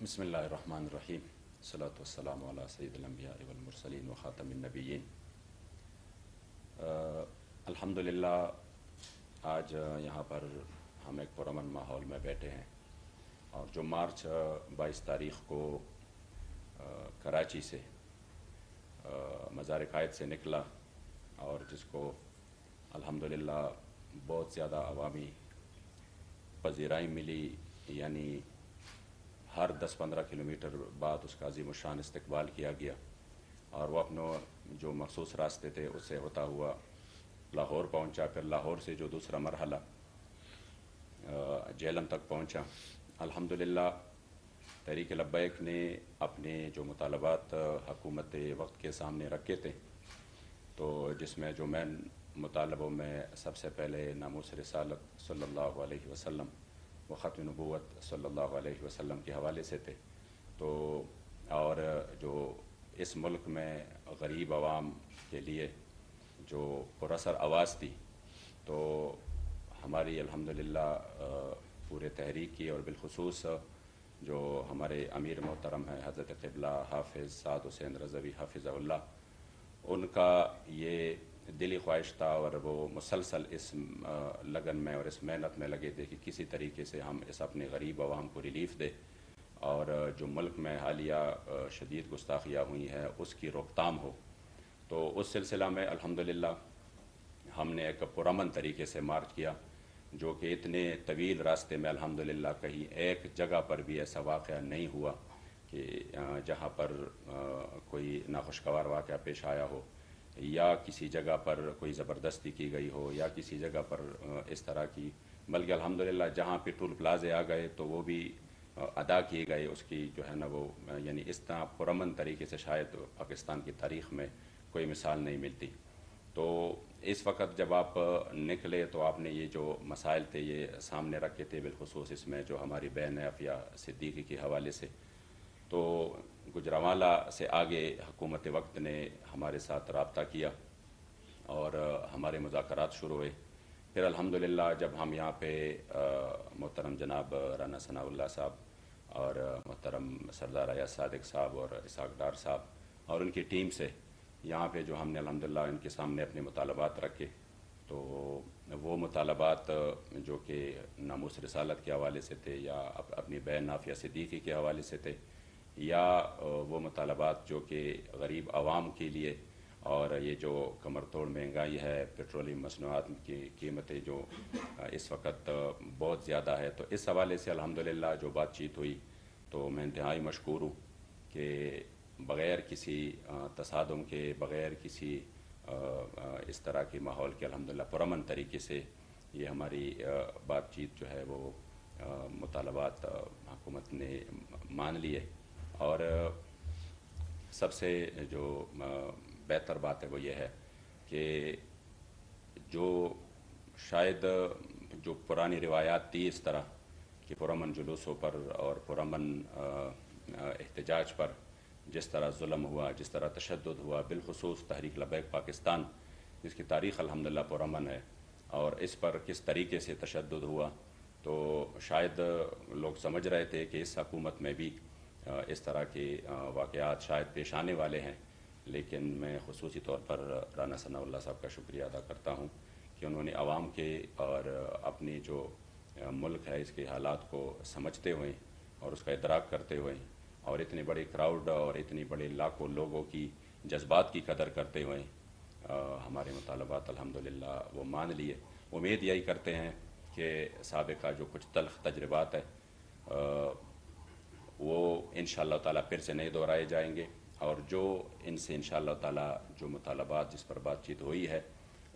بسم اللہ الرحمن الرحیم الصلاۃ والسلام علی سید الانبیاء والمرسلین وخاتم النبیین۔ الحمدللہ آج یہاں پر ہم ایک پرامن ماحول میں بیٹھے ہیں، اور جو مارچ 22 تاریخ کو کراچی سے مزار قائد سے نکلا، اور جس کو الحمدللہ بہت زیادہ عوامی پذیرائی ملی، یعنی ہر 10-15 کلومیٹر بعد اس کا عظیم الشان استقبال کیا گیا، اور وہ اپنے جو مخصوص راستے تھے اس سے ہوتا ہوا لاہور پہنچا، پھر لاہور سے جو دوسرا مرحلہ جہلم تک پہنچا۔ الحمدللہ تحریک لبیک نے اپنے جو مطالبات حکومت وقت کے سامنے رکھے تھے، تو جس میں جو مین مطالبوں میں سب سے پہلے ناموس رسالت صلی اللہ علیہ وسلم و ختم نبوت صلی اللہ علیہ وسلم کے حوالے سے تھے، تو اور جو اس ملک میں غریب عوام کے لیے جو پراثر آواز تھی، تو ہماری الحمدللہ پورے تحریک کی، اور بالخصوص جو ہمارے امیر محترم ہیں حضرت قبلہ حافظ سعد حسین رضوی حافظہ اللہ، ان کا یہ دلی خواہش تھا، اور وہ مسلسل اس لگن میں اور اس محنت میں لگے تھے کہ کسی طریقے سے ہم اس اپنے غریب عوام کو ریلیف دے، اور جو ملک میں حالیہ شدید گستاخیاں ہوئی ہیں اس کی روک تھام ہو۔ تو اس سلسلہ میں الحمدللہ ہم نے ایک پرامن طریقے سے مارچ کیا، جو کہ اتنے طویل راستے میں الحمدللہ کہیں ایک جگہ پر بھی ایسا واقعہ نہیں ہوا کہ جہاں پر کوئی ناخوشگوار واقعہ پیش آیا ہو، یا کسی جگہ پر کوئی زبردستی کی گئی ہو، یا کسی جگہ پر اس طرح کی، بلکہ الحمدللہ جہاں پہ ٹول پلازے آ گئے تو وہ بھی ادا کیے گئے، اس کی جو ہے نا وہ یعنی اس طرح پرامن طریقے سے شاید پاکستان کی تاریخ میں کوئی مثال نہیں ملتی۔ تو اس وقت جب آپ نکلے تو آپ نے یہ جو مسائل تھے یہ سامنے رکھے تھے، بالخصوص اس میں جو ہماری بہن عافیہ صدیقی کے حوالے سے۔ تو گجرانوالہ سے آگے حکومت وقت نے ہمارے ساتھ رابطہ کیا، اور ہمارے مذاکرات شروع ہوئے۔ پھر الحمدللہ جب ہم یہاں پہ محترم جناب رانا ثناء اللہ صاحب، اور محترم سردار ایاز صادق صاحب، اور اسحاق ڈار صاحب اور ان کی ٹیم سے یہاں پہ جو ہم نے الحمدللہ ان کے سامنے اپنے مطالبات رکھے، تو وہ مطالبات جو کہ ناموس رسالت کے حوالے سے تھے، یا اپنی بہن عافیہ صدیقی کے حوالے سے تھے، یا وہ مطالبات جو کہ غریب عوام کے لیے، اور یہ جو کمر توڑ مہنگائی ہے، پیٹرولیم مصنوعات کی قیمتیں جو اس وقت بہت زیادہ ہے، تو اس حوالے سے الحمدللہ جو بات چیت ہوئی، تو میں انتہائی مشکور ہوں کہ بغیر کسی تصادم کے، بغیر کسی اس طرح کے ماحول کے الحمدللہ پرامن طریقے سے یہ ہماری بات چیت جو ہے وہ مطالبات حکومت نے مان لیے۔ اور سب سے جو بہتر بات ہے وہ یہ ہے کہ جو شاید جو پرانی روایات تھی اس طرح کہ پرامن جلوسوں پر اور پرامن احتجاج پر جس طرح ظلم ہوا، جس طرح تشدد ہوا، بالخصوص تحریک لبیک پاکستان جس کی تاریخ الحمدللہ پرامن ہے، اور اس پر کس طریقے سے تشدد ہوا، تو شاید لوگ سمجھ رہے تھے کہ اس حکومت میں بھی اس طرح کے واقعات شاید پیش آنے والے ہیں، لیکن میں خصوصی طور پر رانا ثناء اللہ صاحب کا شکریہ ادا کرتا ہوں کہ انہوں نے عوام کے اور اپنی جو ملک ہے اس کے حالات کو سمجھتے ہوئے اور اس کا ادراک کرتے ہوئے، اور اتنے بڑے کراؤڈ اور اتنی بڑے لاکھوں لوگوں کی جذبات کی قدر کرتے ہوئے ہمارے مطالبات الحمدللہ وہ مان لیے۔ امید یہی کرتے ہیں کہ سابقہ جو کچھ تلخ تجربات ہے وہ انشاءاللہ تعالیٰ پھر سے نہیں دہرائے جائیں گے، اور جو ان سے انشاءاللہ تعالیٰ جو مطالبات جس پر بات چیت ہوئی ہے،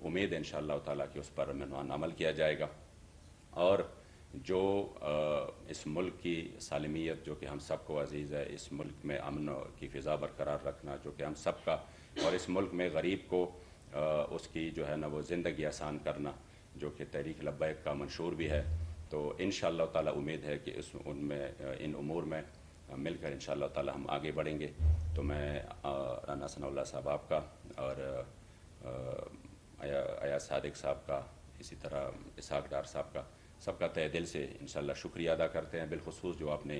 امید انشاءاللہ تعالیٰ کہ اس پر منوان عمل کیا جائے گا، اور جو اس ملک کی سالمیت جو کہ ہم سب کو عزیز ہے، اس ملک میں امن کی فضا برقرار رکھنا جو کہ ہم سب کا، اور اس ملک میں غریب کو اس کی جو ہے نا وہ زندگی آسان کرنا جو کہ تحریک لبیک کا منشور بھی ہے، تو انشاءاللہ تعالیٰ امید ہے کہ ان امور میں مل کر انشاءاللہ تعالیٰ ہم آگے بڑھیں گے۔ تو میں رانا ثناء اللہ صاحب آپ کا، اور ایاز صادق صاحب کا، اسی طرح اسحاق ڈار صاحب کا، سب کا تہ دل سے انشاءاللہ شکریہ ادا کرتے ہیں، بالخصوص جو آپ نے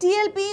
TLP